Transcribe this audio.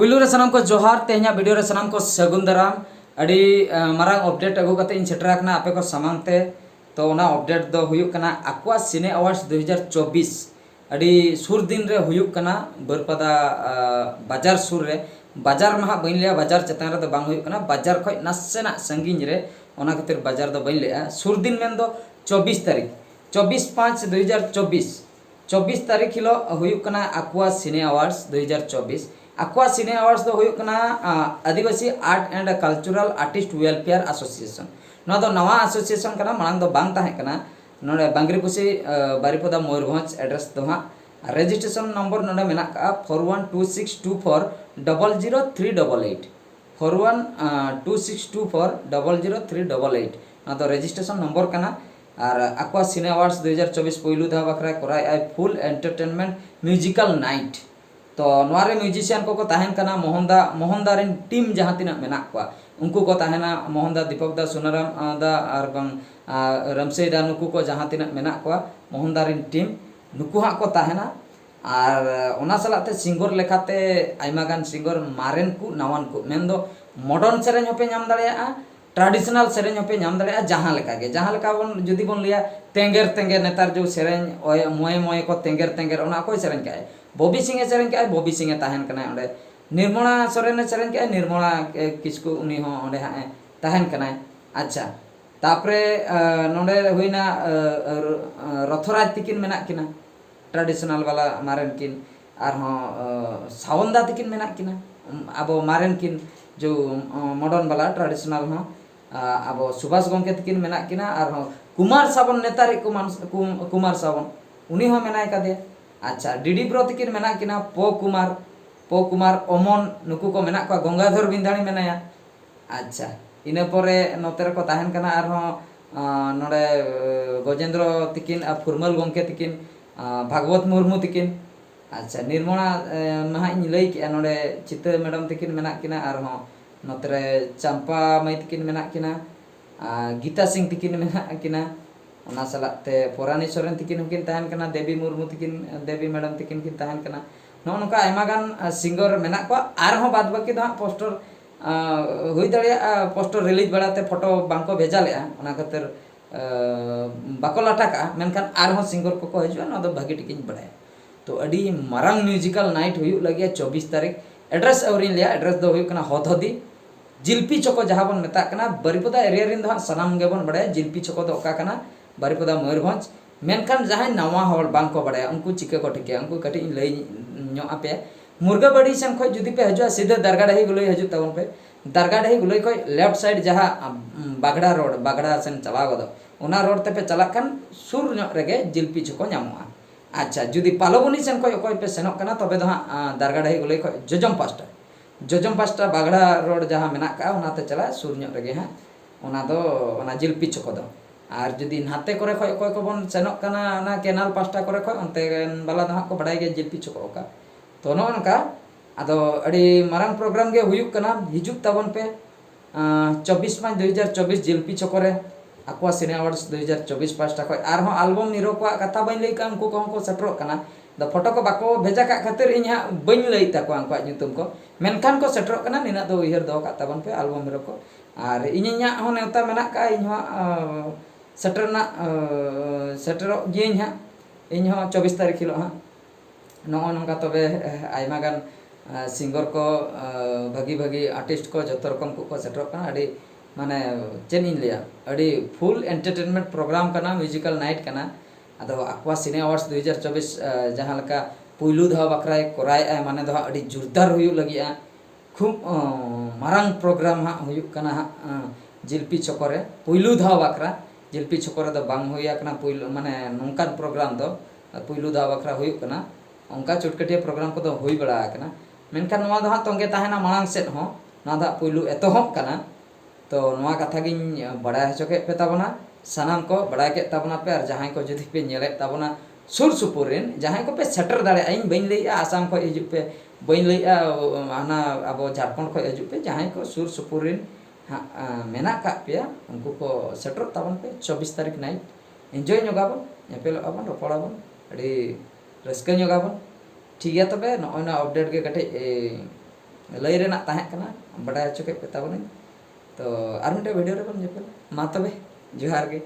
पुलू रे सनाम को जोहार तेहना वीडियो रे सनाम को सगुन दाराम अड़ी मारांग अपडेट अगू कते इन सेटरा कना आपे को सामांगते तो ओना अपडेट दो हुयुक कना आक्वा सिने अवार्ड्स 2024 अड़ी सुर दिन रे हुयुक कना बरपदा बाजार सुर रे बाजार महा बइन लिया बाजार चेतान रे दो बांग हुयुक कना बाजार खय नासेना संगिन रे ओना खातिर बाजार दो बइन लिया सुर दिन मेन दो 24 तारीख 24/5/2024 24 तारीख हिलो हुयुक कना आक्वा सिने अवार्ड्स 2024 आक्वा सिने अवार्ड्स दो हुयुक कना adivasi art and cultural artist welfare association नवा एसोसिएशन कना मांग दो बांग ताहे कना नोडे बांगरीपुसी बारिपदा मयूरभंज एड्रेस दो हाँ रजिस्ट्रेशन नंबर नोडे मेना का 412624003888 412624003888 ना तो रजिस्ट्रेशन नंबर कना और आक्वा सिने अवार्ड्स 2024 पहिलू धा बखरा कराय फुल एंटरटेनमेंट म्यूजिकल नाइट तो नवारे म्यूजिशियन को ताहन कना मोहनदा रेन टीम जहाँ तिना मेना को उनको को ताहना मोहनदा दीपक दा सुनाराम दा और बंग रमसे दा नुकु को जहाँ तिना मेना को मोहनदा रेन टीम नुकु हाँ को ताहना और ओना सलाते सिंगर लेखाते आइमा गान सिंगर मारेन को नवान को मेन दो मॉडर्न सेरेंज होपे नाम दाड़ेया ट्रेडिशनल सेरेंज होपे नाम दाड़ेया जहाँ लेका गे जहाँ लेका बन जुदी बन लिया तेंगेर तेंगेर नेतार जो सेरेंज मोए मोए को तेंगेर तेंगेर ओना कोई सेरेंज का बॉबी सिंह सेरेंज का बॉबी सिंह ताहन कना ओंडे निर्मला सोरेन सेरेंज का निर्मला किसको उनी हो ओंडे हां ताहन कना अच्छा तापरे नोंडे हुइना रथराज तिकिन मेना किना ट्रेडिशनल वाला मारेन किन और हो सावंदा तिकिन मेना किना अब मारेन किन जो मॉडर्न वाला ट्रेडिशनल हो अब सुभाष गंके तिकिन मेना किना और हो कुमार सावन नेतारी कुमार सावन उनी हो मेना कदे अच्छा डीडी ब्रो तिकिन मेना किना पो कुमार ओमन नुकु को मेना को गंगाधर बिंदाणी मेनाया अच्छा इने परे नोते रे को ताहन कना और हो नोडे गजेंद्र तिकिन फुरमल गंके तिकिन भागवत मुर्मू तिकिन अच्छा निर्मला महा इन लई के नोडे चित्त मैडम तिकिन मेना किना और हो नोते रे चंपा मई तिकिन मेना किना गीता सिंह तिकिन मेना किना ओना सलाते पोरानी सोरेन तिकिन हुकिन ताहन कना देवी मुर्मू तिकिन देवी मैडम तिकिन किन ताहन कना नो नोका आइमा गान सिंगर मेना को आर हो बाद बाकी दो पोस्टर हुई दड़िया पोस्टर रिलीज बड़ाते फोटो बांको भेजा लेआ ओना खातिर बाको लाटाका मेनखान आर हो सिंगर को हजुआ ना दो भागी टिकिन बड़ाया तो अडी मारांग म्यूजिकल नाइट हुई लगे 24 तारीख एड्रेस अवरिन लिया एड्रेस दो हुई कना हदहदी जिलपी चौको जहाँ बन मेता कना बारिपदा एरिया रिन दो सनाम गेबन बड़ाया जिलपी चौको दो ओका कना बारिपदा मयूरभंज मेनखान जहाँ नवा हर बांको बड़ाया उनको चिका को ठिके उनको कटी लई नो आपे मुर्गाबाड़ी सेन खय जुदी पे हजुआ सीधे दरगाडाही गुलई हजु तबन पे दरगाडाही गुलई खय लेफ्ट साइड जहाँ बागड़ा रोड बागड़ा सेन चला गदो ओना रोड ते पे चला कन सुर नो रेगे जिलपी चको नामोआ अच्छा जुदी पालोबनी सेन खय ओकय पे सेनक कना तबे दो दरगाडाही गुलई खय जोजम पास्टा बागड़ा रोड जहाँ मेना का ओनाते चला सुर नो रेगे हां ओना दो ओना जिलपी चको दो और जुदी नाते करे खय ओकय को बन सेनक कना ना केनाल पास्टा करे खय ओनते बाला दो को बडाय गे जिलपी चको ओका तो नोनका अदो अड़ी मारंग प्रोग्राम गे हुयुक कना हिजुक तबन पे 24/5/2024 जिलपी चकोरे आक्वा सिने अवार्ड्स 2024 पास्टा खय आर हो एल्बम निरो को कथा बइन लई का उनको को सेटरो कना द फोटो को बाको भेजा का खातिर इन हा बइन लई ताको अंको नितुम को मेनखान को सेटरो कना निना दो उहिर दो का तबन पे एल्बम निरो को और इन्या हो नेवता मेना का इन हो सेटरना सेटरो गिन हा इन हो 24 तारीख हिलो हा नो नंका तबे आइमा गान सिंगर को भागी भागी आर्टिस्ट को जत रकम को सेटर कना अड़ी माने चेन इन लिया अड़ी फुल एंटरटेनमेंट प्रोग्राम कना म्यूजिकल नाइट कना अदो आक्वा सिने अवार्ड्स 2024 जहाँ लका पुइलू धा बकराय कराय माने दो अड़ी जोरदार हुयु लगिया खूब मारंग प्रोग्राम हा हुयु कना जिलपी चकोरे पुइलू धा बकरा जिलपी चकोरे दो बांग हुया कना पुइलू माने नोंकान प्रोग्राम दो पुइलू धा बकरा हुयु कना उनका चुटकटिया प्रोग्राम को हुई बड़ा कना मेनखान नवा दो तंगे ताहेना मांग सेट हो ना दा पुइलू एतोहब कना तो नवा कथा गिन बड़ा हचोके पे ताबना सनाम को बड़ा के ताबना पे और जहां को जदि पे नेले ताबना सुर सुपुर रेन जहां को पे सेटर दाड़े आइन बइन लइया आसाम को हिजु पे बइन लइया आना अब झारखंड को हिजु पे जहां को सुर सुपुर रेन मेना का पे उनको को सेटर ताबन पे 24 तारीख नाइट एंजॉय नगाबन नेपेल अबन रोपड़ाबन अड़ी रस्का नगाबन ठीक है तबे नॉइना अपडेट के कटे लय रेना ताहें कना बड़ा हचो के ताबोनी तो आर मिटे वीडियो रे बन जेपल मा तबे जोहार गे।